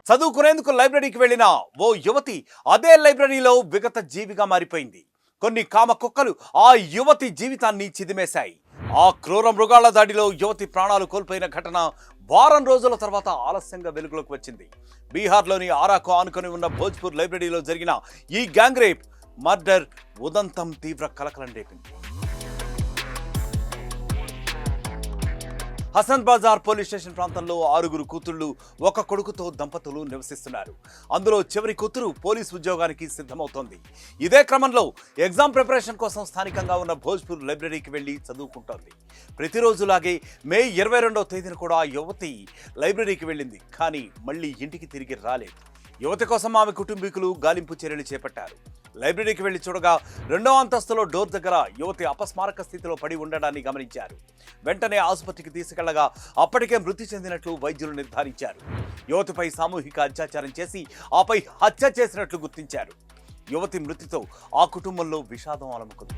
చదువుకునేందుకు లైబ్రరీకి వెళ్లిన ఓ యువతి అదే లైబ్రరీలో విగత జీవిగా మారిపోయింది. కొన్ని కామ కుక్కలు ఆ యువతి జీవితాన్ని చిదిమేశాయి. ఆ క్రూర మృగాల దాడిలో యువతి ప్రాణాలు కోల్పోయిన ఘటన వారం రోజుల తర్వాత ఆలస్యంగా వెలుగులోకి వచ్చింది. బీహార్లోని ఆరాకు ఆనుకొని ఉన్న భోజ్పూర్ లైబ్రరీలో జరిగిన ఈ గ్యాంగ్ రేప్ మర్డర్ ఉదంతం తీవ్ర కలకలం రేపింది. హసన్ బజార్ పోలీస్ స్టేషన్ ప్రాంతంలో 6 కూతుళ్లు, 1 కొడుకుతో దంపతులు నివసిస్తున్నారు. అందులో చివరి కూతురు పోలీస్ ఉద్యోగానికి సిద్ధమవుతోంది. ఇదే క్రమంలో ఎగ్జామ్ ప్రిపరేషన్ కోసం స్థానికంగా ఉన్న భోజ్పూర్ లైబ్రరీకి వెళ్లి చదువుకుంటోంది. ప్రతిరోజులాగే మే 22వ తేదీన కూడా యువతి లైబ్రరీకి వెళ్ళింది. కానీ మళ్ళీ ఇంటికి తిరిగి రాలేదు. యువతి కోసం ఆమె కుటుంబీకులు గాలింపు చర్యలు చేపట్టారు. లైబ్రరీకి వెళ్లి చూడగా 2వ అంతస్తులో డోర్ దగ్గర యువతి అపస్మారక స్థితిలో పడి ఉండడాన్ని గమనించారు. వెంటనే ఆసుపత్రికి తీసుకెళ్లగా అప్పటికే మృతి చెందినట్లు వైద్యులు నిర్ధారించారు. యువతిపై సామూహిక అత్యాచారం చేసి ఆపై హత్య చేసినట్లు గుర్తించారు. యువతి మృతితో ఆ కుటుంబంలో విషాదం అలముకుంది.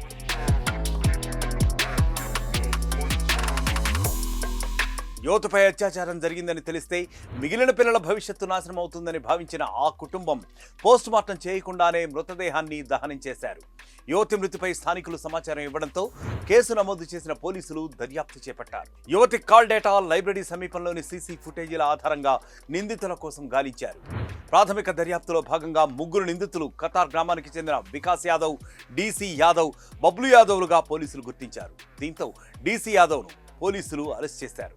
యువతపై అత్యాచారం జరిగిందని తెలిస్తే మిగిలిన పిల్లల భవిష్యత్తు నాశనం అవుతుందని భావించిన ఆ కుటుంబం పోస్ట్ మార్టం చేయకుండానే మృతదేహాన్ని దహనం చేశారు. యువతి మృతిపై స్థానికులు సమాచారం ఇవ్వడంతో కేసు నమోదు చేసిన పోలీసులు దర్యాప్తు చేపట్టారు. యువతి కాల్ డేటా, లైబ్రరీ సమీపంలోని సీసీ ఫుటేజీల ఆధారంగా నిందితుల కోసం గాలించారు. ప్రాథమిక దర్యాప్తులో భాగంగా 3 నిందితులు కతార్ గ్రామానికి చెందిన వికాస్ యాదవ్, డీసీ యాదవ్, బబ్లు యాదవ్లుగా పోలీసులు గుర్తించారు. దీంతో డీసీ యాదవ్ను పోలీసులు అరెస్ట్ చేశారు.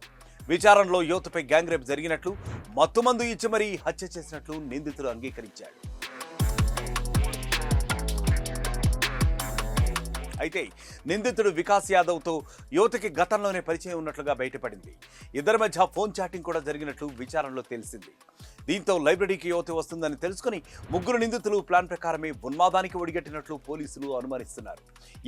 విచారణలో యువతపై గ్యాంగ్ రేప్ జరిగినట్లు, మత్తుమందు ఇచ్చి మరీ హత్య చేసినట్లు నిందితులు అంగీకరించాడు. అయితే నిందితుడు వికాస్ యాదవ్తో యువతికి గతంలోనే పరిచయం ఉన్నట్లుగా బయటపడింది. ఇద్దరి మధ్య ఫోన్ చాటింగ్ కూడా జరిగినట్లు విచారణలో తెలిసింది. దీంతో లైబ్రరీకి యువతి వస్తుందని తెలుసుకుని 3 నిందితులు ప్లాన్ ప్రకారమే ఉన్మాదానికి ఒడిగట్టినట్లు పోలీసులు అనుమానిస్తున్నారు.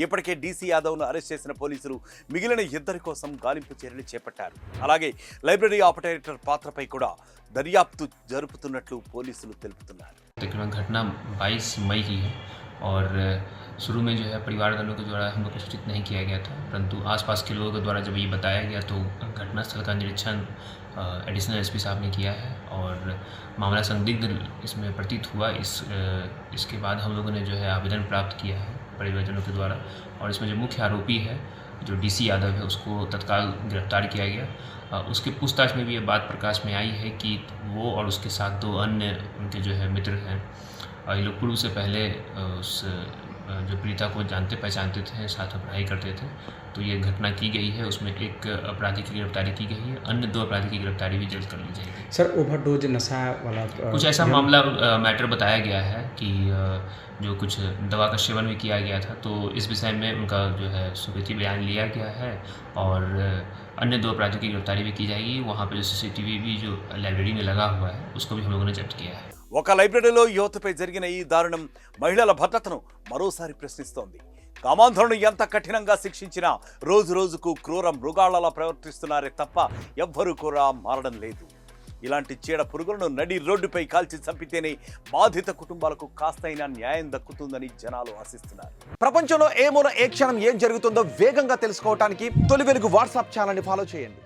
ఇప్పటికే డీసీ యాదవ్ను అరెస్ట్ చేసిన పోలీసులు మిగిలిన 2 కోసం గాలింపు చర్యలు చేపట్టారు. అలాగే లైబ్రరీ ఆపరేటర్ పాత్రపై కూడా దర్యాప్తు జరుపుతున్నట్లు పోలీసులు తెలుపుతున్నారు. घटना 22 मई की है और शुरू में जो है परिवार वालों के द्वारा हम लोग को सूचित नहीं किया गया था, परंतु आसपास के लोगों के द्वारा जब ये बताया गया तो घटनास्थल का निरीक्षण एडिशनल एसपी साहब ने किया है और मामला संदिग्ध इसमें प्रतीत हुआ। इसके बाद हम लोगों ने जो है आवेदन प्राप्त किया है परिवारजनों के द्वारा और इसमें जो मुख्य आरोपी है जो डीसी यादव है उसको तत्काल गिरफ्तार किया गया। उसके पूछताछ में भी ये बात प्रकाश में आई है कि वो और उसके साथ 2 अन्य उनके जो है मित्र हैं, ये लोग पूर्व से पहले उस जो पीड़िता को जानते पहचानते थे, साथ में पढ़ाई करते थे। तो ये घटना की गई है, उसमें 1 अपराधी की गिरफ्तारी की गई है, अन्य 2 अपराधी की गिरफ्तारी भी जल्द कर ली जाएगी। सर, ओवरडोज नशा वाला कुछ ऐसा मामला मैटर बताया गया है कि जो कुछ दवा का सेवन भी किया गया था, तो इस विषय में उनका जो है स्वीकृति बयान लिया गया है और अन्य 2 अपराधियों की गिरफ्तारी भी की जाएगी। वहाँ पर जो CCTV भी जो लाइब्रेरी में लगा हुआ है उसको भी हम लोगों ने जब्त किया है। ఒక లైబ్రరీలో యువతపై జరిగిన ఈ దారుణం మహిళల భద్రతను మరోసారి ప్రశ్నిస్తోంది. కామాంధులను ఎంత కఠినంగా శిక్షించినా రోజు రోజుకు క్రూర మృగాళ్లలా ప్రవర్తిస్తున్నారే తప్ప ఎవ్వరూ కూడా మారడం లేదు. ఇలాంటి చీడ పురుగులను నడి రోడ్డుపై కాల్చి చంపితేనే బాధిత కుటుంబాలకు కాస్తైనా న్యాయం దక్కుతుందని జనాలు ఆశిస్తున్నారు. ప్రపంచంలో ఏ మూల ఏ క్షణం ఏం జరుగుతుందో వేగంగా తెలుసుకోవడానికి తొలి వెలుగు వాట్సాప్ ఛానల్ని ఫాలో చేయండి.